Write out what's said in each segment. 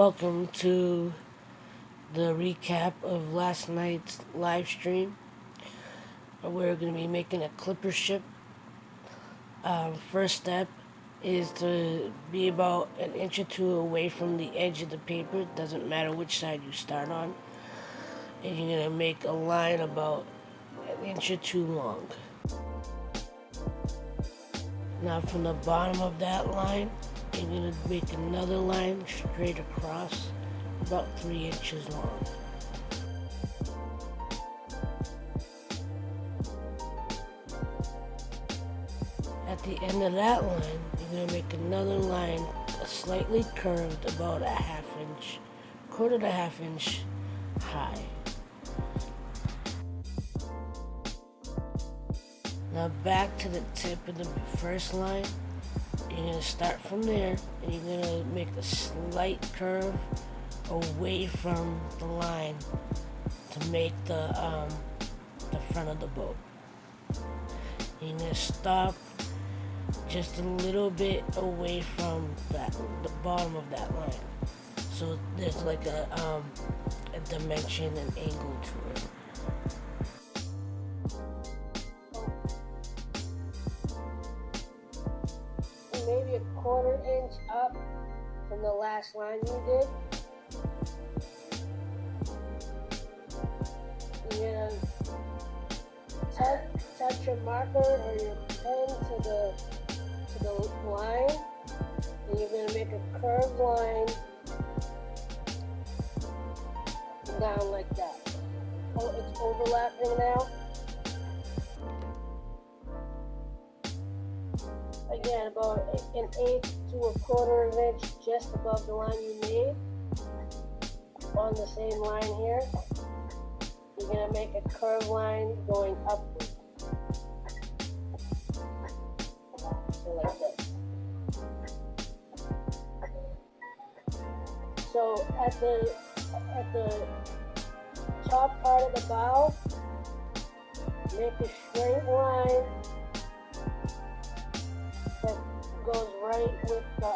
Welcome to the recap of last night's live stream. We're going to be making a clipper ship. First step is to be about an inch or two away from the edge of the paper. Doesn't matter which side you start on. And you're going to make a line about an inch or two long. Now from the bottom of that line, you're going to make another line straight across about 3 inches long. At the end of that line, you're going to make another line slightly curved about a half inch, quarter to half inch high. Now back to the tip of the first line. You're going to start from there and you're going to make a slight curve away from the line to make the front of the boat. You're going to stop just a little bit away from the bottom of that line. So there's like a dimension and angle to it. Maybe a quarter inch up from the last line you did. You're gonna touch your marker or your pen to the line, and you're gonna make a curved line down like that. Oh, it's overlapping now. Again, about an eighth to a quarter of an inch just above the line you made on the same line here. You're going to make a curved line going upward. So like this. So at the top part of the bow, make a straight line that goes right with the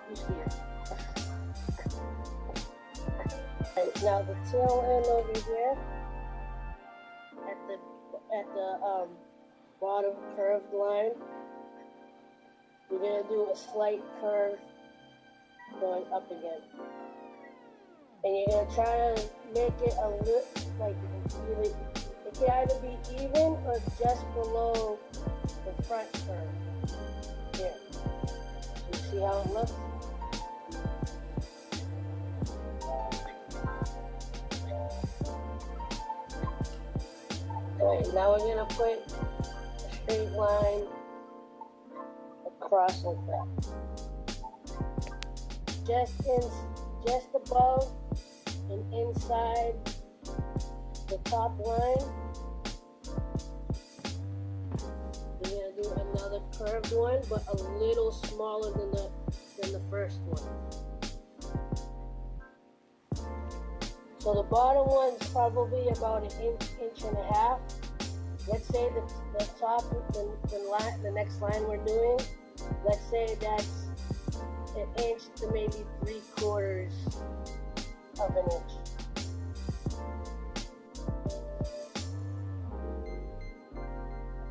you see it. Right, now the tail end over here at the bottom curved line, you're gonna do a slight curve going up again, and you're gonna try to make it a little like really. It can either be even or just below the front curve. Here. You see how it looks? Alright, now we're going to put a straight line across like that. Just above and inside the top line, you're going to do another curved one, but a little smaller than the first one. So the bottom one's probably about an inch and a half. Let's say the top, the next line we're doing, let's say that's an inch to maybe 3/4 of an inch.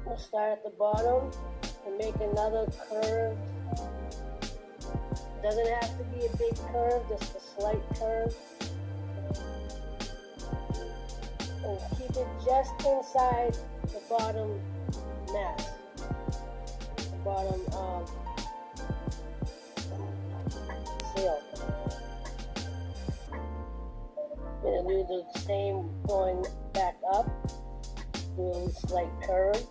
We'll start at the bottom and make another curve. Doesn't have to be a big curve, just a slight curve. And keep it just inside the bottom mass. The bottom sail. Gonna do the same going back up. Do a slight curve.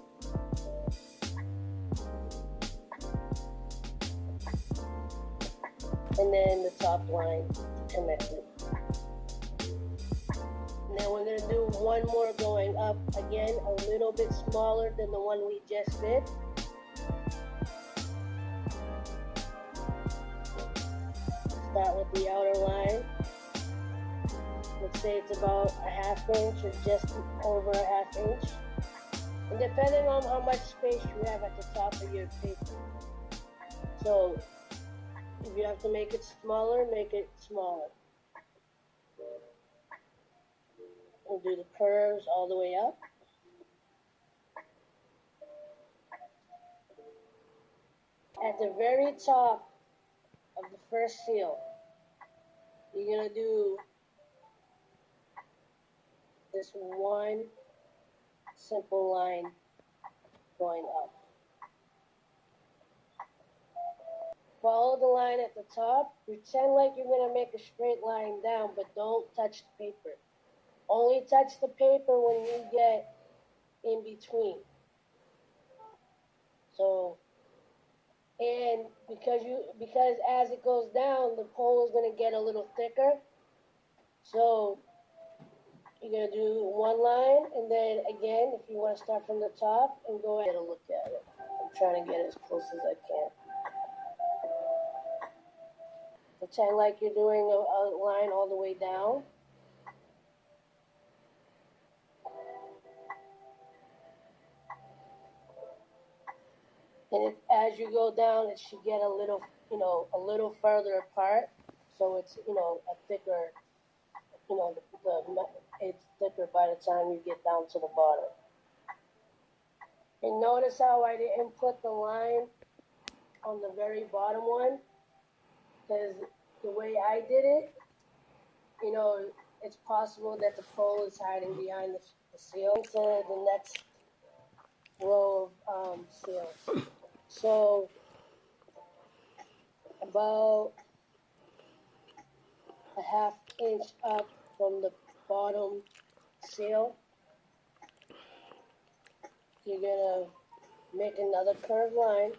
And then the top line connected. And then we're going to do one more going up, again a little bit smaller than the one we just did. Start with the outer line. Let's say it's about a half inch or just over a half inch. And depending on how much space you have at the top of your paper. So If you have to make it smaller, make it smaller. And do the curves all the way up. At the very top of the first seal, you're going to do this one simple line going up. Follow the line at the top. Pretend like you're going to make a straight line down, but don't touch the paper. Only touch the paper when you get in between. So, and because as it goes down, the pole is going to get a little thicker. So you're going to do one line, and then again, if you want to start from the top and go ahead and look at it. I'm trying to get as close as I can. Pretend like you're doing a line all the way down. And as you go down, it should get a little, a little further apart. So it's, a thicker, it's thicker by the time you get down to the bottom. And notice how I didn't put the line on the very bottom one, because the way I did it, it's possible that the pole is hiding behind the seal to the next row of seals. So about a ½ inch up from the bottom seal, you're gonna make another curved line.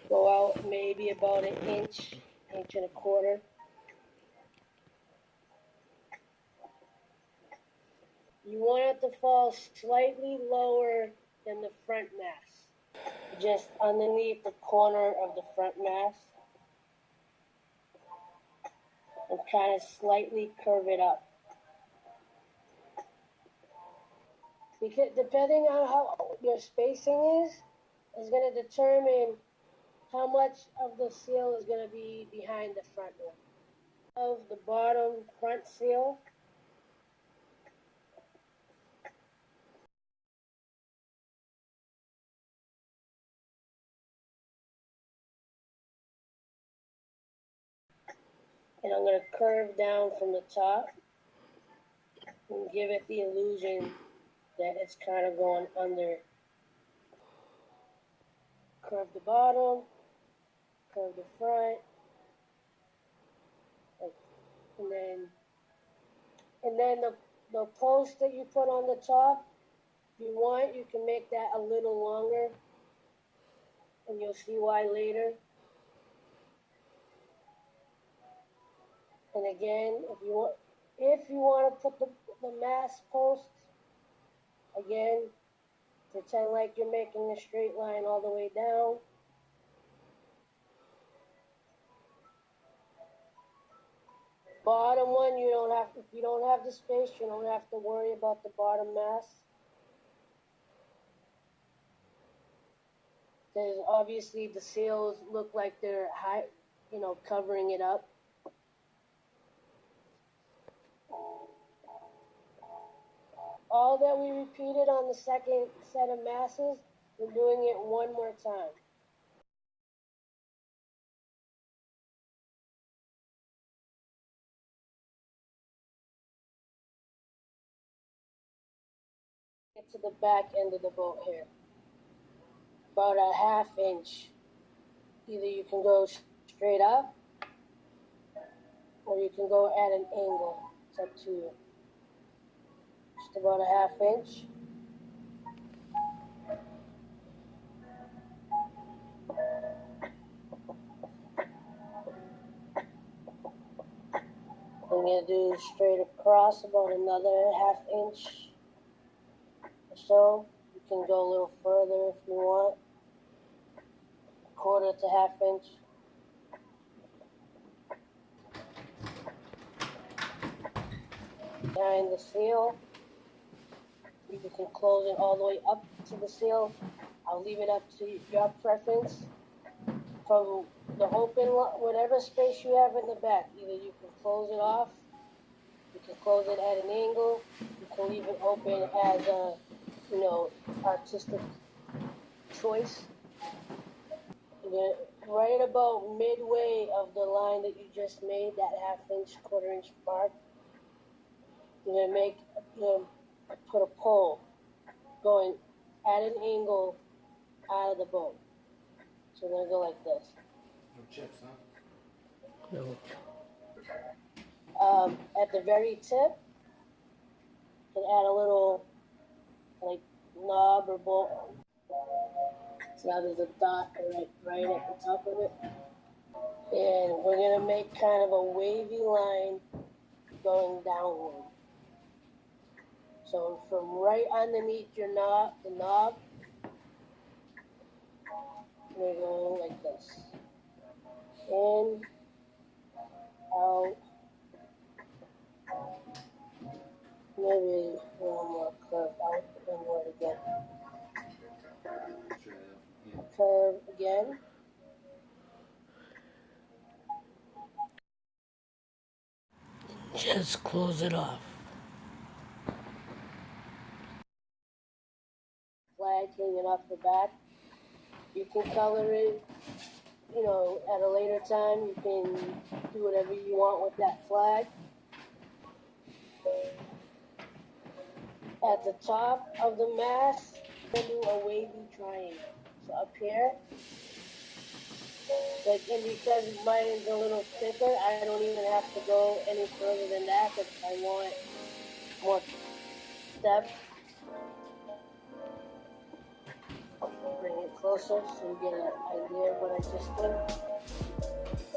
Go out maybe about an inch, inch and a quarter. You want it to fall slightly lower than the front mass, just underneath the corner of the front mass, and kind of slightly curve it up. Because depending on how your spacing is going to determine how much of the seal is going to be behind the front one. Of the bottom front seal, and I'm going to curve down from the top and give it the illusion that it's kind of going under. Curve the bottom, curve the front, and then the post that you put on the top, if you want, you can make that a little longer, and you'll see why later. And again, if you want to put the mass post, again, pretend like you're making a straight line all the way down. Bottom one, if you don't have the space, you don't have to worry about the bottom mass. Because obviously the seals look like they're high, covering it up. All that we repeated on the second set of masses, we're doing it one more time. Get to the back end of the boat here. About a ½ inch. Either you can go straight up, or you can go at an angle. It's up to you. Just about a ½ inch. I'm going to do straight across about another ½ inch or so. You can go a little further if you want. Quarter to ½ inch. Behind the seal, you can close it all the way up to the seal. I'll leave it up to your preference. from the open, whatever space you have in the back. Either you can close it off, you can close it at an angle, you can leave it open as a, artistic choice. And then right about midway of the line that you just made, that half-inch, quarter-inch mark, you're gonna put a pole going at an angle out of the boat. So we're gonna go like this. No chips, huh? No. At the very tip, you can add a little like knob or bolt. So now there's a dot right at the top of it. And we're gonna make kind of a wavy line going downward. So from right underneath the knob, we're going like this. In, out, maybe one more curve out, inward again. Curve again. Just close it off. Flag hanging off the back. You can color it, at a later time. You can do whatever you want with that flag. At the top of the mast, we'll do a wavy triangle. So up here, and because mine is a little thicker, I don't even have to go any further than that because I want more depth. Bring it closer so you get an idea of what I just did.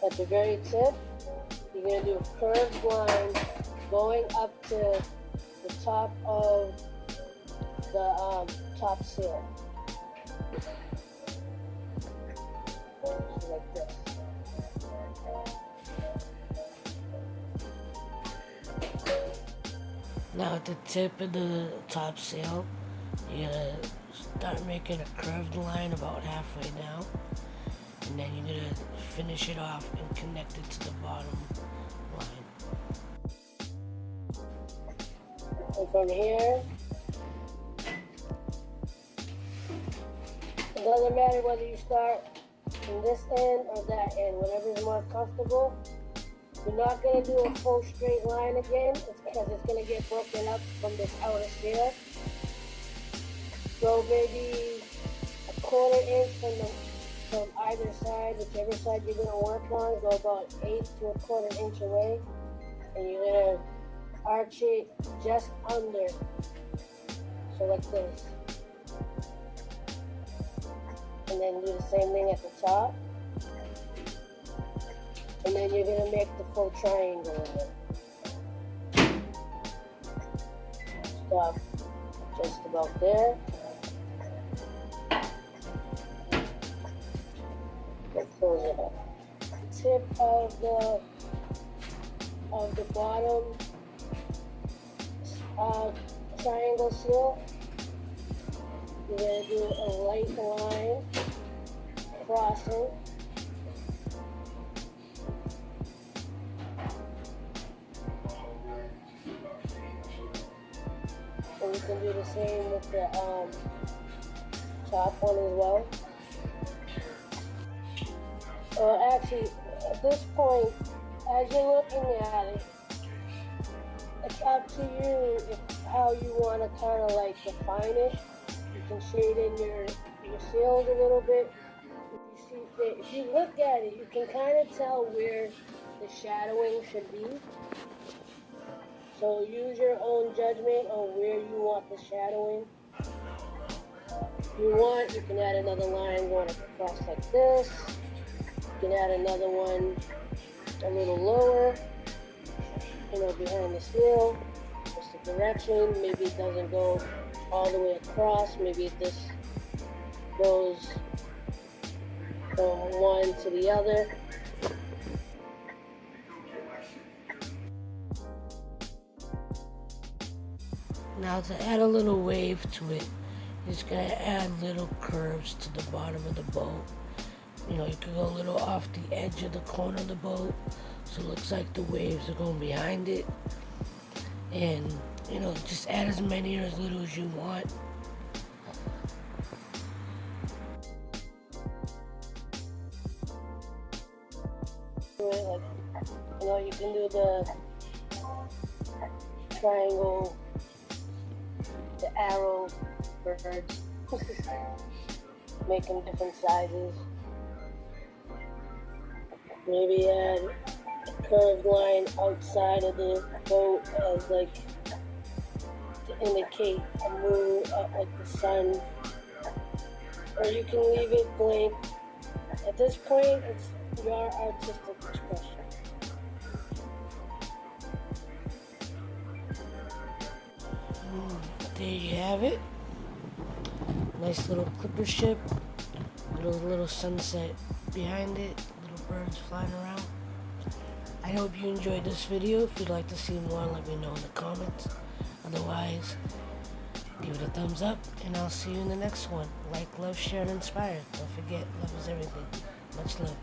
At the very tip, you're going to do a curved line going up to the top of the top sail. So like this. Now at the tip of the top sail, you're going to start making a curved line about halfway down, and then you're going to finish it off and connect it to the bottom line. And from here, it doesn't matter whether you start from this end or that end, whatever is more comfortable. You're not going to do a full straight line again, because it's going to get broken up from this outer sail. So maybe a quarter inch from either side, whichever side you're going to work on, go about 1/8 to a quarter inch away, and you're going to arch it just under, so like this. And then do the same thing at the top. And then you're going to make the full triangle in there. Stop just about there. And close it up. Tip of the bottom triangle seal, you're going to do a light line crossing. And you can do the same with the top one as well. Actually, at this point, as you're looking at it, it's up to you how you want to kind of like define it. You can shade in your sails a little bit if you see fit. If you look at it, you can kind of tell where the shadowing should be. So use your own judgment on where you want the shadowing. If you want, you can add another line going across like this. You can add another one a little lower, behind the sail. Just the direction. Maybe it doesn't go all the way across. Maybe it just goes from one to the other. Now to add a little wave to it, you're just going to add little curves to the bottom of the boat. You could go a little off the edge of the corner of the boat, so it looks like the waves are going behind it. And, just add as many or as little as you want. You can do the triangle, the arrow birds, make them different sizes. Maybe add a curved line outside of the boat as like to indicate a moon, like the sun. Or you can leave it blank. At this point, it's your artistic expression. There you have it. Nice little clipper ship. Little sunset behind it. Little birds flying around. I hope you enjoyed this video. If you'd like to see more, let me know in the comments. Otherwise, give it a thumbs up, and I'll see you in the next one. Like, love, share, and inspire. Don't forget, love is everything. Much love.